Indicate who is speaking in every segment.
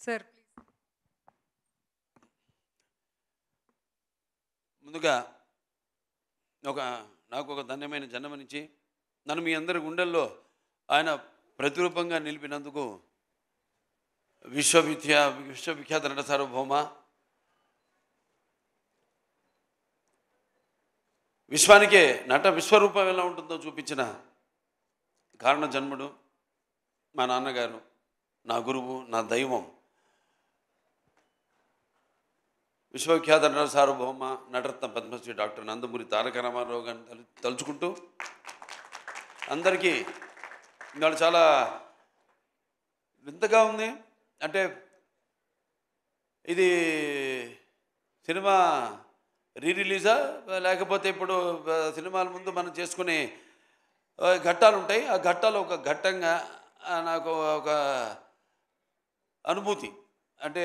Speaker 1: Sir
Speaker 2: ముందుగా నాకు ఒక ధన్యమైన జన్మనిచ్చి నన్ను మీ అందరి గుండెల్లో ఆయన ప్రతిరూపంగా నిలిపినందుకు విశ్వవిఖ్యాత నట సార్వభౌమ విశ్వానికే నట విశ్వరూపం ఎలా ఉంటుందో చూపించిన కారణ జన్ముడు మా నాన్నగారు, నా గురువు, నా దైవం, విశ్వవిఖ్యాత నట సార్వభౌమ నటరత్న పద్మశ్రీ డాక్టర్ నందమూరి తారక రామారావు గారిని తలుచుకుంటూ అందరికీ ఇవాళ చాలా వింతగా ఉంది. అంటే ఇది సినిమా రిలీజా లేకపోతే ఇప్పుడు సినిమాల ముందు మనం చేసుకునే ఘట్టాలు ఉంటాయి, ఆ ఘట్టాలు ఒక ఘట్టంగా నాకు ఒక అనుభూతి. అంటే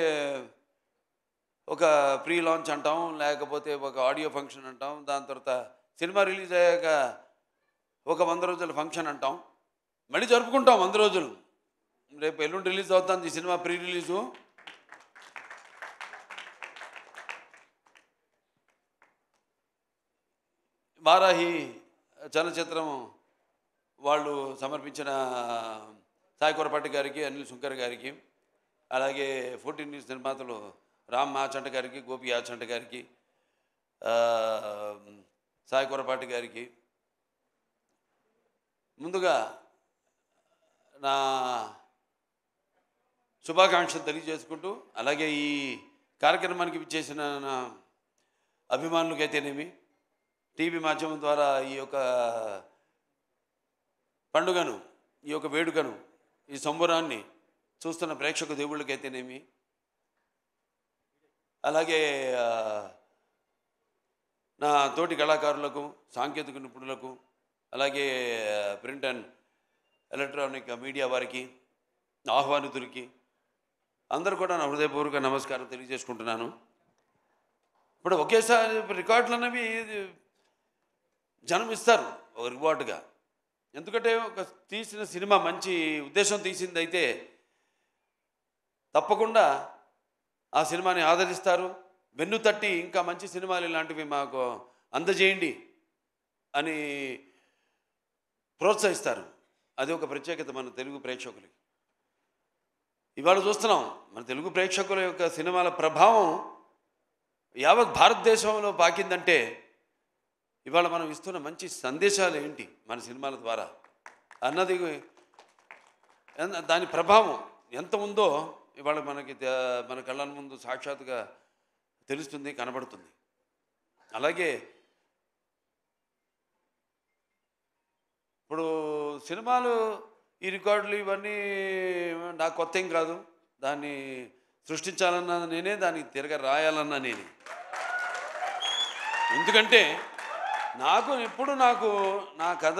Speaker 2: ఒక ప్రీ లాంచ్ అంటాం, లేకపోతే ఒక ఆడియో ఫంక్షన్ అంటాం, దాని తర్వాత సినిమా రిలీజ్ అయ్యాక ఒక 100 రోజుల ఫంక్షన్ అంటాం, మళ్ళీ జరుపుకుంటాం 100 రోజులు. రేపు ఎల్లుండి రిలీజ్ అవుతుంది ఈ సినిమా ప్రీ రిలీజు. వారాహి చలనచిత్రం వాళ్ళు సమర్పించిన సాయి కొరపాటి గారికి, అనిల్ శుంకర్ గారికి, అలాగే 14 న్యూస్ నిర్మాతలు రామ్ ఆచంట గారికి, గోపి ఆచంట గారికి, సాయి కొరపాటి గారికి ముందుగా నా శుభాకాంక్షలు తెలియజేసుకుంటూ, అలాగే ఈ కార్యక్రమానికి విచ్చేసిన నా అభిమానులకైతేనేమి, టీవీ మాధ్యమం ద్వారా ఈ యొక్క పండుగను, ఈ యొక్క వేడుకను, ఈ సంబరాన్ని చూస్తున్న ప్రేక్షక దేవుళ్ళకైతేనేమి, అలాగే నా తోటి కళాకారులకు, సాంకేతిక నిపుణులకు, అలాగే ప్రింట్ అండ్ ఎలక్ట్రానిక్ మీడియా వారికి, ఆహ్వానితులకి అందరూ కూడా నా హృదయపూర్వక నమస్కారం తెలియజేసుకుంటున్నాను. ఇప్పుడు ఒకేసారి రికార్డులు అనేవి జనం ఇస్తారు ఒక రివార్డుగా. ఎందుకంటే ఒక తీసిన సినిమా మంచి ఉద్దేశం తీసింది అయితే తప్పకుండా ఆ సినిమాని ఆదరిస్తారు, వెన్ను తట్టి ఇంకా మంచి సినిమాలు ఇలాంటివి మాకు అందజేయండి అని ప్రోత్సహిస్తారు. అది ఒక ప్రత్యేకత మన తెలుగు ప్రేక్షకులకి. ఇవాళ చూస్తున్నాం మన తెలుగు ప్రేక్షకుల యొక్క సినిమాల ప్రభావం యావత్ భారతదేశంలో పాకిందంటే ఇవాళ మనం ఇస్తున్న మంచి సందేశాలు ఏంటి మన సినిమాల ద్వారా అన్నది, దాని ప్రభావం ఎంత ఉందో ఇవాళ మన కళ్ళ ముందు సాక్షాత్తుగా తెలుస్తుంది, కనబడుతుంది. అలాగే ఇప్పుడు సినిమాలు ఈ రికార్డులు ఇవన్నీ నాకు కొత్త ఏం కాదు. దాన్ని సృష్టించాలన్నా నేనే, దానికి తిరగ రాయాలన్నా నేనే. ఎందుకంటే ఎప్పుడు నా కథ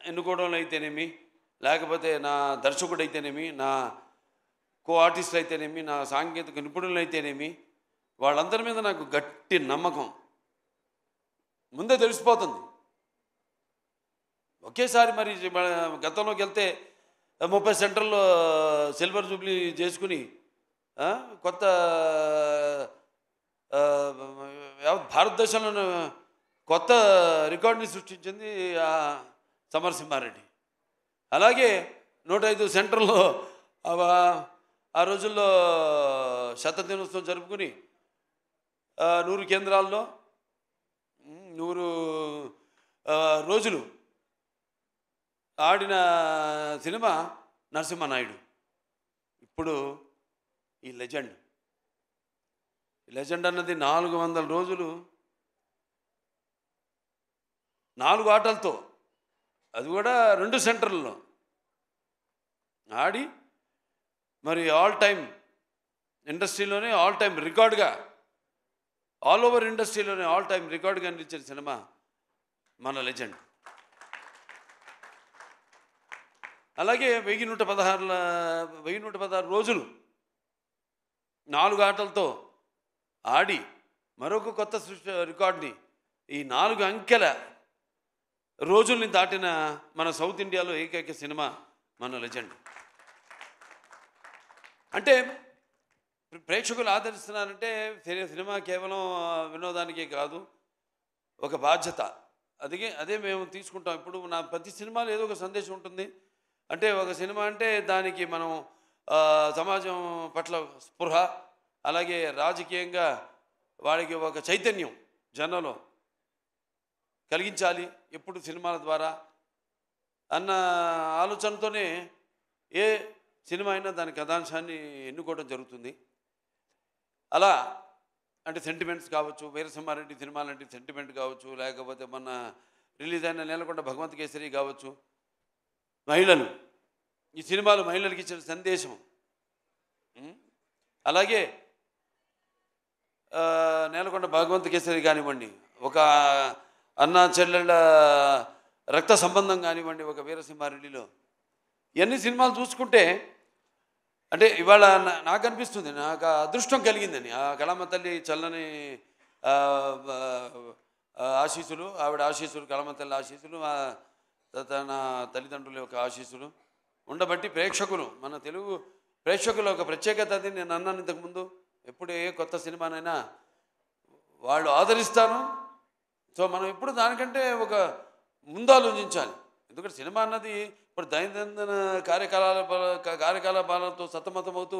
Speaker 2: ఎన్నుకోవడంలో అయితేనేమి, లేకపోతే నా దర్శకుడు అయితేనేమి, నా కో ఆర్టిస్టులు అయితేనేమి, నా సాంకేతిక నిపుణులు అయితేనేమి, వాళ్ళందరి మీద నాకు గట్టి నమ్మకం ముందే తెలిసిపోతుంది. ఒకేసారి మరి గతంలోకి వెళ్తే 30 సెంటర్లో సిల్వర్ జూబ్లీ చేసుకుని కొత్త భారతదేశంలో కొత్త రికార్డుని సృష్టించింది సమరసింహారెడ్డి. అలాగే 105 సెంటర్లో ఆ రోజుల్లో శతదినోత్సవం జరుపుకుని 100 కేంద్రాల్లో 100 రోజులు ఆడిన సినిమా నరసింహనాయుడు. ఇప్పుడు ఈ లెజెండ్ అన్నది 400 రోజులు 4 ఆటలతో, అది కూడా 2 సెంటర్లలో ఆడి మరి ఆల్ టైమ్ ఇండస్ట్రీలోనే ఆల్ టైమ్ రికార్డుగా, ఆల్ ఓవర్ ఇండస్ట్రీలోనే ఆల్ టైమ్ రికార్డుగా నిలిచిన సినిమా మన లెజెండ్. అలాగే 1116 రోజులు 4 ఆటలతో ఆడి మరొక కొత్త రికార్డుని, ఈ 4 అంకెల రోజుల్ని దాటిన మన సౌత్ ఇండియాలో ఏకైక సినిమా మన లెజెండ్. అంటే ప్రేక్షకులు ఆదరిస్తున్నారంటే సినిమా కేవలం వినోదానికే కాదు, ఒక బాధ్యత. అదే మేము తీసుకుంటాం. ఇప్పుడు నా ప్రతి సినిమాలో ఏదో ఒక సందేశం ఉంటుంది. అంటే ఒక సినిమా అంటే దానికి మనం సమాజం పట్ల స్పృహ, అలాగే రాజకీయంగా వాడికి ఒక చైతన్యం జనంలో కలిగించాలి ఎప్పుడు సినిమాల ద్వారా అన్న ఆలోచనతోనే ఏ సినిమా అయినా దాని కథాంశాన్ని ఎన్నుకోవడం జరుగుతుంది. అలా అంటే సెంటిమెంట్స్ కావచ్చు, వీరసింహారెడ్డి సినిమా లాంటి సెంటిమెంట్ కావచ్చు, లేకపోతే మొన్న రిలీజ్ అయిన నేలకొండ భగవంత్ కేసరి కావచ్చు, మహిళలు, ఈ సినిమాలు మహిళలకు ఇచ్చిన సందేశం. అలాగే నేలకొండ భగవంత్ కేసరి కానివ్వండి, ఒక అన్నా చెల్లెళ్ళ రక్త సంబంధం కానివ్వండి, ఒక వీరసింహారెడ్డిలో ఇవన్నీ సినిమాలు చూసుకుంటే అంటే ఇవాళ నాకు అనిపిస్తుంది, నాకు అదృష్టం కలిగిందని. ఆ కళామ తల్లి చల్లని ఆశీస్సులు, ఆవిడ ఆశీస్సులు, కళామ తల్లి ఆశీస్సులు, తన తల్లిదండ్రుల యొక్క ఆశీస్సులు ఉండబట్టి ప్రేక్షకులు, మన తెలుగు ప్రేక్షకుల ఒక ప్రత్యేకత. అది నేను అన్నాను ఇంతకుముందు, ఎప్పుడు ఏ కొత్త సినిమానైనా వాళ్ళు ఆదరిస్తాను. సో మనం ఎప్పుడు దానికంటే ఒక ముందు ఆలోచించాలి. ఎందుకంటే సినిమా అన్నది ఇప్పుడు దైనందిన కార్యకలాపాలతో సతమతమవుతూ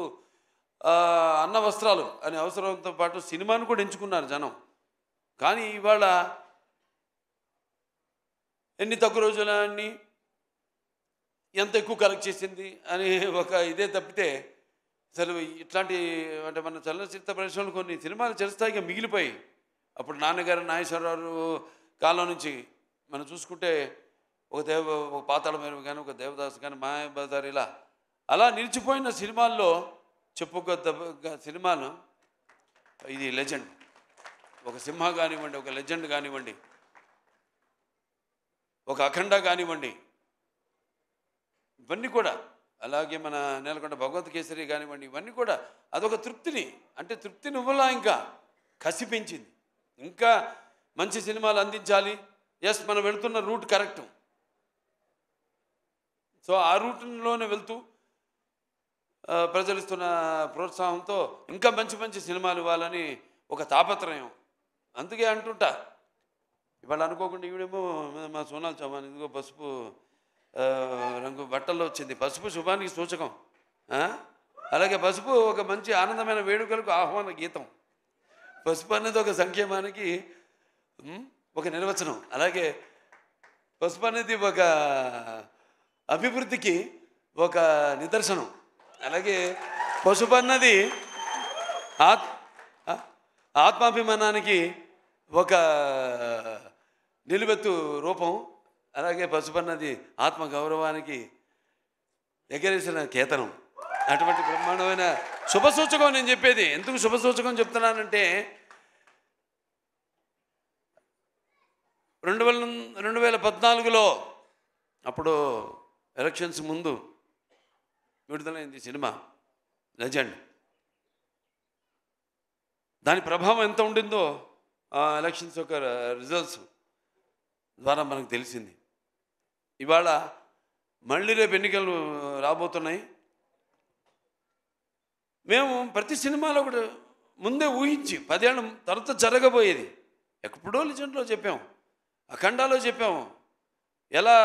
Speaker 2: అన్న వస్త్రాలు అనే అవసరంతో పాటు సినిమాను కూడా ఎంచుకున్నారు జనం. కానీ ఇవాళ ఎన్ని తక్కువ రోజులన్నీ ఎంత ఎక్కువ కలెక్ట్ చేసింది అని ఒక ఇదే తప్పితే అసలు ఇట్లాంటి అంటే మన చలనచిత్ర పరిశ్రమలు కొన్ని సినిమాలు చిరస్థాయిగా మిగిలిపోయి, అప్పుడు నాన్నగారు నాగేశ్వరరావు కాలం నుంచి మనం చూసుకుంటే ఒక పాతాళ భైరవి కానీ, ఒక దేవదాస్ కానీ, మాయాబజార్, ఇలా అలా నిలిచిపోయిన సినిమాల్లో చెప్పుకోదగ్గ సినిమాలు ఇది లెజెండ్. ఒక సింహ కానివ్వండి, ఒక లెజెండ్ కానివ్వండి, ఒక అఖండ కానివ్వండి, ఇవన్నీ కూడా, అలాగే మన నేలకొండ భగవంత్ కేసరి కానివ్వండి, ఇవన్నీ కూడా అదొక తృప్తిని, అంటే తృప్తిని ఇవ్వలా, ఇంకా కసి పెంచింది. ఇంకా మంచి సినిమాలు అందించాలి. ఎస్, మనం వెళుతున్న రూట్ కరెక్టు. సో ఆ రూట్లోనే వెళ్తూ ప్రజలు ఇస్తున్న ప్రోత్సాహంతో ఇంకా మంచి మంచి సినిమాలు ఇవ్వాలని ఒక తాపత్రయం. అందుకే అంటుంటా, ఇవాళ అనుకోకుండా ఈవిడేమో మా సోనాల్ చౌహాన్ ఇదిగో పసుపు రంగు బట్టల్లో వచ్చింది. పసుపు శుభానికి సూచకం. అలాగే పసుపు ఒక మంచి ఆనందమైన వేడుకలకు ఆహ్వాన గీతం. పసుపు అనేది ఒక సంక్షేమానికి ఒక నిర్వచనం. అలాగే పసుపు అనేది ఒక అభివృద్ధికి ఒక నిదర్శనం. అలాగే పసుపు అన్నది ఆత్మాభిమానానికి ఒక నిలువెత్తు రూపం. అలాగే పసుపు అన్నది ఆత్మగౌరవానికి ఎగరేసిన కేతనం. అటువంటి బ్రహ్మాండమైన శుభసూచకం నేను చెప్పేది. ఎందుకు శుభసూచకం చెప్తున్నానంటే 2014లో అప్పుడు ఎలక్షన్స్ ముందు విడుదలైంది సినిమా లెజెండ్. దాని ప్రభావం ఎంత ఉండిందో ఆ ఎలక్షన్స్ యొక్క రిజల్ట్స్ ద్వారా మనకు తెలిసింది. ఇవాళ మళ్ళీ రేపు ఎన్నికలు రాబోతున్నాయి. మేము ప్రతి సినిమాలో కూడా ముందే ఊహించి 10 ఏళ్ళ తర్వాత జరగబోయేది ఎప్పుడో లెజెండ్లో చెప్పాము, అఖండాలో చెప్పాము. ఎలా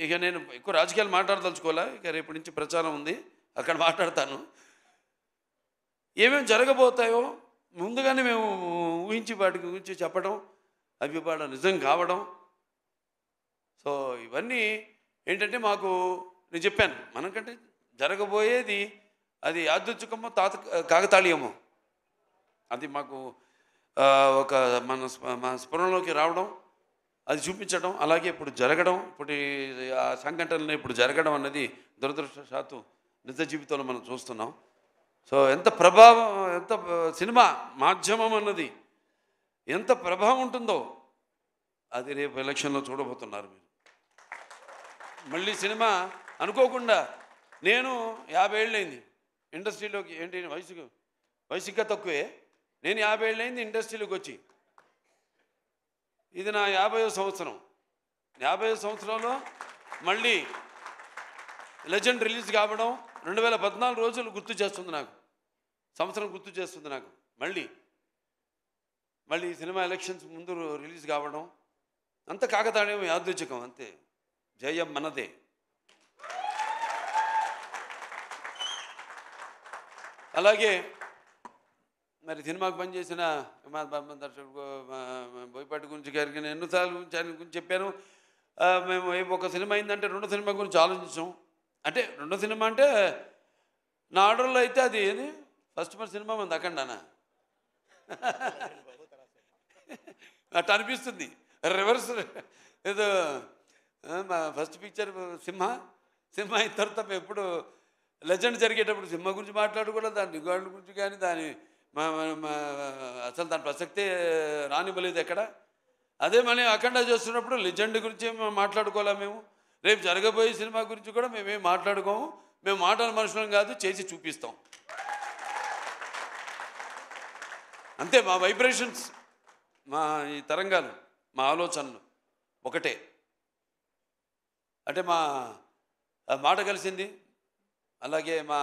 Speaker 2: ఇక నేను ఎక్కువ రాజకీయాలు మాట్లాడదలుచుకోలే, ఇక రేపటి నుంచి ప్రచారం ఉంది, అక్కడ మాట్లాడతాను. ఏమేమి జరగబోతాయో ముందుగానే మేము ఊహించి వాటి గురించి చెప్పడం, అవి వాళ్ళ నిజం కావడం. సో ఇవన్నీ ఏంటంటే మాకు నేను చెప్పాను, మనకంటే జరగబోయేది అది యాదృచ్ఛికమో కాకతాళీయమో అది మాకు ఒక మన స్ఫురణలోకి రావడం, అది చూపించడం, అలాగే ఇప్పుడు జరగడం, ఇప్పుడు ఆ సంఘటనలు ఇప్పుడు జరగడం అన్నది దురదృష్టవశాత్తు నిజ జీవితంలో మనం చూస్తున్నాం. సో ఎంత ప్రభావం, ఎంత సినిమా మాధ్యమం అన్నది ఎంత ప్రభావం ఉంటుందో అది రేపు ఎలక్షన్లో చూడబోతున్నారు మీరు. మళ్ళీ సినిమా అనుకోకుండా నేను 50 ఏళ్ళైంది ఇండస్ట్రీలోకి, ఏంటి వయసు ఇంకా తక్కువే, నేను 50 ఏళ్ళైంది ఇండస్ట్రీలోకి వచ్చి. ఇది నా 50వ సంవత్సరం. 50వ సంవత్సరంలో మళ్ళీ లెజెండ్ రిలీజ్ కావడం, 2014 రోజులు గుర్తు చేస్తుంది నాకు, సంవత్సరం గుర్తు చేస్తుంది నాకు. మళ్ళీ సినిమా ఎలక్షన్స్ ముందు రిలీజ్ కావడం అంత కాకతాళీయం, యాదృచ్ఛికం అంతే. జయం మనదే. అలాగే మరి సినిమాకు పనిచేసిన దర్శకుడు బోయపాటి గురించి గారికి నేను ఎన్నోసార్లు ఆయన గురించి చెప్పాను. మేము ఒక సినిమా అయిందంటే రెండో సినిమా గురించి ఆలోచించాం. అంటే రెండో సినిమా అంటే నా ఆర్డర్లో అయితే అది ఏది ఫస్ట్ సినిమా మంది అఖండానా అట్లా అనిపిస్తుంది. రివర్స్ ఏదో మా ఫస్ట్ పిక్చర్ సింహ అయిన తర్వాత ఎప్పుడు లెజెండ్ జరిగేటప్పుడు సింహ గురించి మాట్లాడుకోవడం, దాని రికార్డుల గురించి కానీ దాని అసలు దాని ప్రసక్తే రానివ్వలేదు ఎక్కడ. అదే మళ్ళీ అఖండ చేస్తున్నప్పుడు లెజెండ్ గురించి మాట్లాడుకోలే. మేము రేపు జరగబోయే సినిమా గురించి కూడా మేమేం మాట్లాడుకోము. మేము మాట్లాడే మనుషులం కాదు, చేసి చూపిస్తాం అంతే. మా వైబ్రేషన్స్, మా ఈ తరంగాలు, మా ఆలోచనలు ఒకటే. అంటే మా మాట కలిసింది, అలాగే మా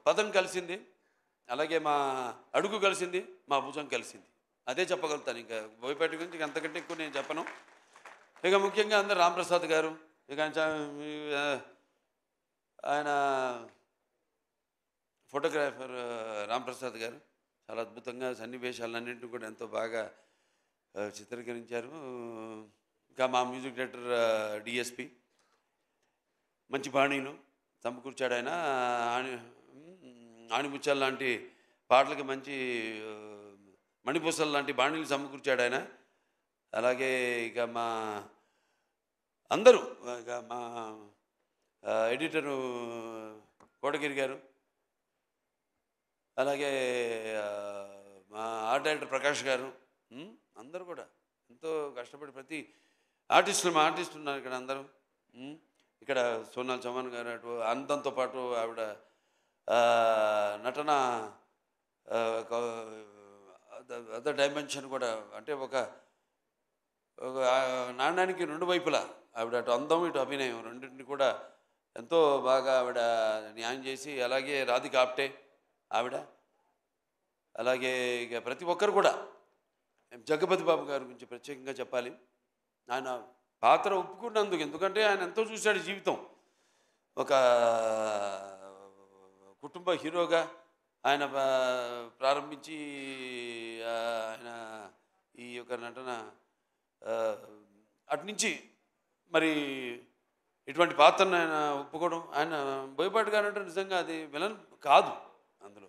Speaker 2: పదం కలిసింది, అలాగే మా అడుగు కలిసింది, మా భుజం కలిసింది. అదే చెప్పగలుగుతాను. ఇంకా బోయపాటి గురించి అంతకంటే ఎక్కువ నేను చెప్పను. ఇక ముఖ్యంగా అందరు రాంప్రసాద్ గారు, ఇక ఆయన ఫోటోగ్రాఫర్ రాంప్రసాద్ గారు చాలా అద్భుతంగా సన్నివేశాలన్నింటినీ కూడా ఎంతో బాగా చిత్రీకరించారు. ఇంకా మా మ్యూజిక్ డైరెక్టర్ డిఎస్పి మంచి బాణీలు సమకూర్చాడు ఆయన. ఆణిముత్యాల లాంటి పాటలకి మంచి మణిపూసలు లాంటి బాణీలు సమకూర్చాడు ఆయన. అలాగే ఇక మా అందరూ, ఇక మా ఎడిటరు కోటగిరి గారు, అలాగే మా ఆర్ట్ డైరెక్టర్ ప్రకాష్ గారు, అందరూ కూడా ఎంతో కష్టపడి ప్రతి ఆర్టిస్టులు, మా ఆర్టిస్టులు ఉన్నారు ఇక్కడ అందరూ. ఇక్కడ సోనాల్ చౌహాన్ గారు అటు అందంతో పాటు ఆవిడ నటన అదర్ డైమెన్షన్ కూడా. అంటే ఒక నాణ్యానికి రెండు వైపులా ఆవిడ అటు అందం ఇటు అభినయం రెండింటిని కూడా ఎంతో బాగా ఆవిడ న్యాయం చేసి, అలాగే రాధిక ఆప్టే ఆవిడ, అలాగే ఇక ప్రతి ఒక్కరు కూడా. జగపతి బాబు గారి గురించి ప్రత్యేకంగా చెప్పాలి. ఆయన పాత్ర ఒప్పుకున్నందుకు, ఎందుకంటే ఆయన ఎంతో చూశాడు జీవితం. ఒక కుటుంబ హీరోగా ఆయన ప్రారంభించి ఆయన ఈ యొక్క నటన అట్నుంచి మరి ఇటువంటి పాత్రను ఆయన ఒప్పుకోవడం. ఆయన బోయపాటి గారు అంటే నిజంగా అది విలన్ కాదు, అందులో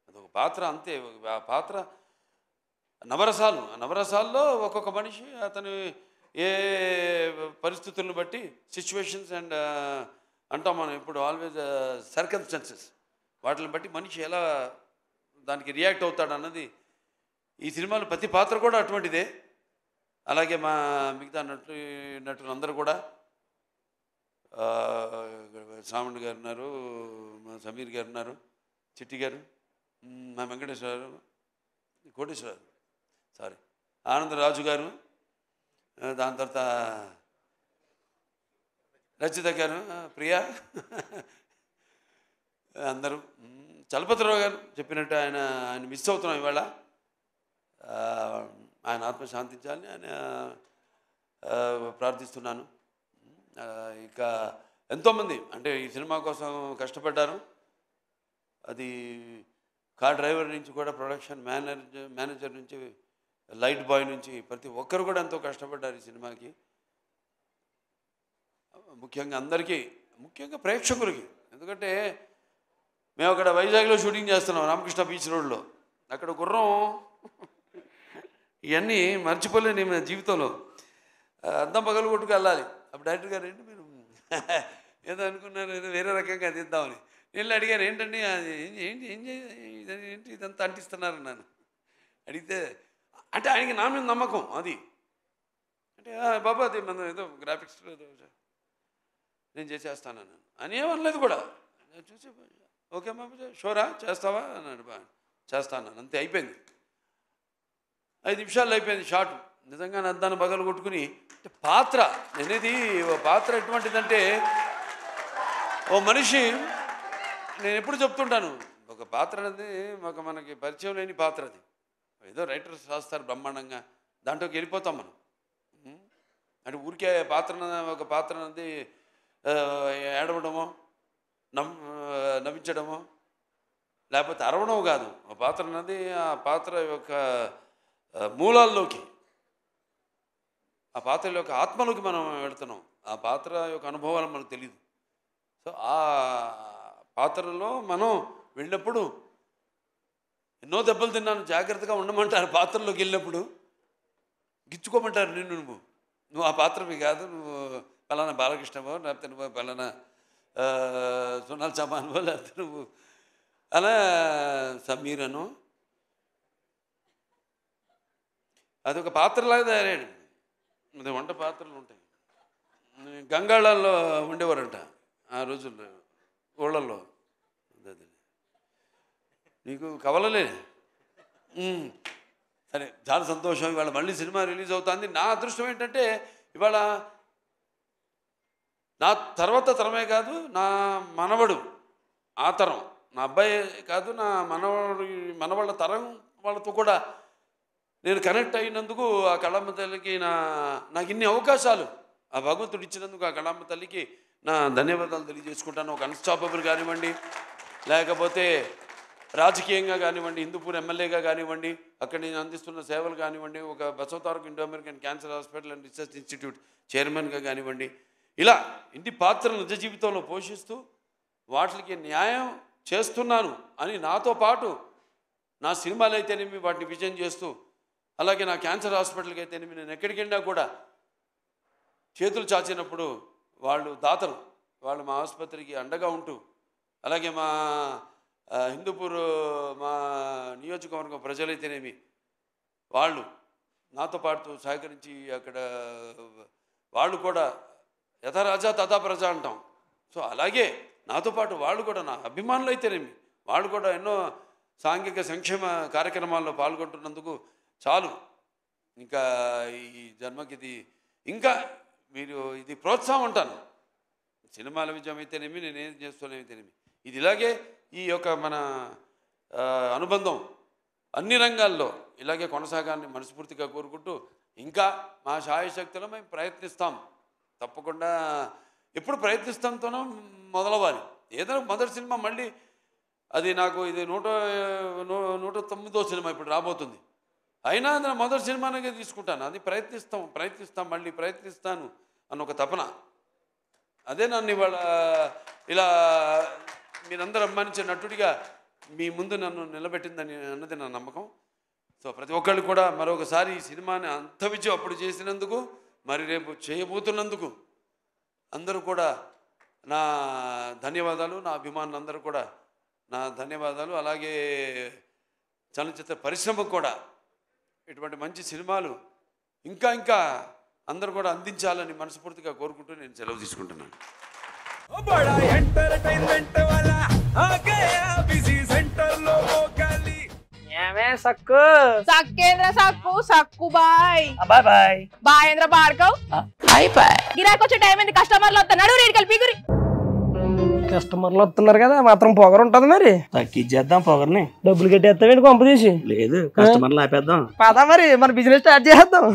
Speaker 2: అదొక పాత్ర అంతే. ఆ పాత్ర నవరసాలు, ఆ నవరసాల్లో ఒక్కొక్క మనిషి అతని ఏ పరిస్థితులను బట్టి సిచ్యువేషన్స్ అండ్ అంటాం మనం ఇప్పుడు ఆల్వేజ్ సర్కమ్స్టాన్సెస్, వాటిని బట్టి మనిషి ఎలా దానికి రియాక్ట్ అవుతాడు అన్నది ఈ సినిమాలో ప్రతి పాత్ర కూడా అటువంటిదే. అలాగే మా మిగతా నటులందరూ కూడా, శ్రావణ్ గారు ఉన్నారు, మా సమీర్ గారు ఉన్నారు, చిట్టి గారు, మా వెంకటేశ్వరరావు, కోటేశ్వరరావు, సారీ ఆనందరాజు గారు, దాని తర్వాత రచిత గారు, ప్రియా, అందరూ. చలపతిరావు గారు చెప్పినట్టు ఆయన మిస్ అవుతున్నాం ఇవాళ. ఆయన ఆత్మ శాంతించాలని ఆయన ప్రార్థిస్తున్నాను. ఇక ఎంతోమంది అంటే ఈ సినిమా కోసం కష్టపడ్డారు. అది కార్ డ్రైవర్ నుంచి కూడా ప్రొడక్షన్ మేనేజర్ నుంచి లైట్ బాయ్ నుంచి ప్రతి ఒక్కరు కూడా ఎంతో కష్టపడ్డారు ఈ సినిమాకి. ముఖ్యంగా అందరికీ, ముఖ్యంగా ప్రేక్షకులకి. ఎందుకంటే మేము అక్కడ వైజాగ్లో షూటింగ్ చేస్తున్నాం, రామకృష్ణ బీచ్ రోడ్లో. అక్కడ గుర్రం ఇవన్నీ మర్చిపోలేని మన జీవితంలో. అద్దం పగలు కొట్టుకు వెళ్ళాలి. అప్పుడు డైరెక్టర్ గారు ఏంటి మీరు ఏదో అనుకున్నారు, ఏదో వేరే రకంగా తీద్దామని. నేను అడిగాను, ఏంటండి ఏంటి ఏంటి ఇదంతా అంటిస్తున్నారు నన్ను అడిగితే, అంటే ఆయనకి నా మీద నమ్మకం అది. అంటే బాబా అది మన ఏదో గ్రాఫిక్స్ ఏదో నేను చేసేస్తాను అని ఏమనలేదు కూడా. చూసి ఓకే బాబు షోరా చేస్తావా అన్నాడు. చేస్తాను అంతే, అయిపోయింది. 5 నిమిషాల్లో అయిపోయింది షాట్. నిజంగా అద్దాన్ని పగలు కొట్టుకుని పాత్ర నేనేది పాత్ర ఎటువంటిదంటే ఓ మనిషి నేను ఎప్పుడు చెప్తుంటాను ఒక పాత్ర అనేది మనకి పరిచయం లేని పాత్ర అది ఏదో రైటర్స్ రాస్తారు బ్రహ్మాండంగా దాంట్లోకి వెళ్ళిపోతాం మనం అంటే ఊరికే ఒక పాత్ర అనేది ఏడవడమో నవ్వించడమో లేకపోతే అరవడం కాదు ఆ పాత్ర అనేది ఆ పాత్ర యొక్క మూలాల్లోకి ఆ పాత్ర యొక్క ఆత్మలోకి మనం వెళుతున్నాం ఆ పాత్ర యొక్క అనుభవాలు మనకు తెలియదు సో ఆ పాత్రలో మనం వెళ్ళినప్పుడు ఎన్నో దెబ్బలు తిన్నాను జాగ్రత్తగా ఉండమంటారు పాత్రలోకి వెళ్ళినప్పుడు గిచ్చుకోమంటారు నువ్వు ఆ పాత్రవి కాదు నువ్వు పలానా బాలకృష్ణవో లేకపోతే నువ్వు పలానా సోనాల్ చమాన్వో లేకపోతే నువ్వు అలా సమీరను అదొక పాత్రలాగా తయారయ్యాడు అది వంట పాత్రలు ఉంటాయి గంగాళాల్లో ఉండేవారంట ఆ రోజుల్లో ఊళ్ళల్లో నీకు కవలలే సరే చాలా సంతోషం ఇవాళ మళ్ళీ సినిమా రిలీజ్ అవుతుంది నా అదృష్టం ఏంటంటే ఇవాళ నా తర్వాత తరమే కాదు నా మనవడు ఆ తరం నా అబ్బాయి కాదు నా మనవాళ్ళ తరం వాళ్ళతో కూడా నేను కనెక్ట్ అయినందుకు ఆ కళమ్మ తల్లికి నాకు ఇన్ని అవకాశాలు ఆ భగవంతుడు ఇచ్చినందుకు ఆ కళమ్మ తల్లికి నా ధన్యవాదాలు తెలియజేసుకుంటాను ఒక అన్స్టాపబుల్ కానివ్వండి లేకపోతే రాజకీయంగా కానివ్వండి హిందూపూర్ ఎమ్మెల్యేగా కానివ్వండి అక్కడ నేను అందిస్తున్న సేవలు కానివ్వండి ఒక Basavataraka Indo American cancer hospital and research institute చైర్మన్గా కానివ్వండి ఇలా ఇన్ని పాత్రలు నిజ జీవితంలో పోషిస్తూ వాటికి న్యాయం చేస్తున్నాను అని నాతో పాటు నా సినిమాలు అయితేనేమి వాటిని విజయం చేస్తూ అలాగే నా క్యాన్సర్ హాస్పిటల్కి అయితేనేమి నేను ఎక్కడికి వెళ్ళినా కూడా చేతులు చాచినప్పుడు వాళ్ళు దాతలు వాళ్ళు మా ఆసుపత్రికి అండగా ఉంటూ అలాగే మా హిందూపూర్ మా నియోజకవర్గం ప్రజలైతేనేమి వాళ్ళు నాతో పాటు సహకరించి అక్కడ వాళ్ళు కూడా యథా రాజా తథా ప్రజ అంటాం సో అలాగే నాతో పాటు వాళ్ళు కూడా నా అభిమానులు అయితేనేమి వాళ్ళు కూడా ఎన్నో సాంఘిక సంక్షేమ కార్యక్రమాల్లో పాల్గొంటున్నందుకు చాలు ఇంకా ఈ జన్మకి ఇది ఇంకా మీరు ఇది ప్రోత్సాహం ఉంటాను సినిమాల విజయం అయితేనేమి నేనేం చేస్తున్నాయితేనేమి ఇది ఇలాగే ఈ యొక్క మన అనుబంధం అన్ని రంగాల్లో ఇలాగే కొనసాగాలని మనస్ఫూర్తిగా కోరుకుంటూ ఇంకా మా శాయశక్తిలో మేము ప్రయత్నిస్తాం తప్పకుండా ఎప్పుడు ప్రయత్నిస్తాంతోనో మొదలవ్వాలి ఏదైనా మొదటి సినిమా మళ్ళీ అది నాకు ఇది 109వ సినిమా ఇప్పుడు రాబోతుంది అయినా నా మొదటి సినిమానే తీసుకుంటాను అది ప్రయత్నిస్తాం మళ్ళీ ప్రయత్నిస్తాను అన్న ఒక తపన అదే నన్ను ఇవాళ ఇలా మీరందరూ అభిమానించే నటుడిగా మీ ముందు నన్ను నిలబెట్టిందని అన్నది నా నమ్మకం సో ప్రతి ఒక్కళ్ళు కూడా మరొకసారి ఈ సినిమాని అంత విజయం అప్పుడు చేసినందుకు మరి రేపు చేయబోతున్నందుకు అందరూ కూడా నా ధన్యవాదాలు నా అభిమానులందరూ కూడా నా ధన్యవాదాలు అలాగే చలనచిత్ర పరిశ్రమకు కూడా ఇటువంటి మంచి సినిమాలు ఇంకా అందరూ కూడా అందించాలని మనస్ఫూర్తిగా కోరుకుంటూ నేను సెలవు తీసుకుంటున్నాను
Speaker 1: సక్కు సక్కేంద్ర సక్కు బాయ్ బాయ్ బాయేంద్ర భార్గవ్ గిరాకి వచ్చే టైం ఏంది కస్టమర్లు వస్తున్నాడు రేడికల్ పీగురి కస్టమర్లు వస్తున్నారు కదా మాత్రం పొగరు ఉంటది మరి
Speaker 3: తగ్గించేద్దాం పొగర్ని
Speaker 1: డబ్బులు కట్టేస్తావేంటి కొంప తీసి
Speaker 3: లేదు కస్టమర్లు ఆపేద్దాం
Speaker 1: పదా మరి మన బిజినెస్ స్టార్ట్ చేద్దాం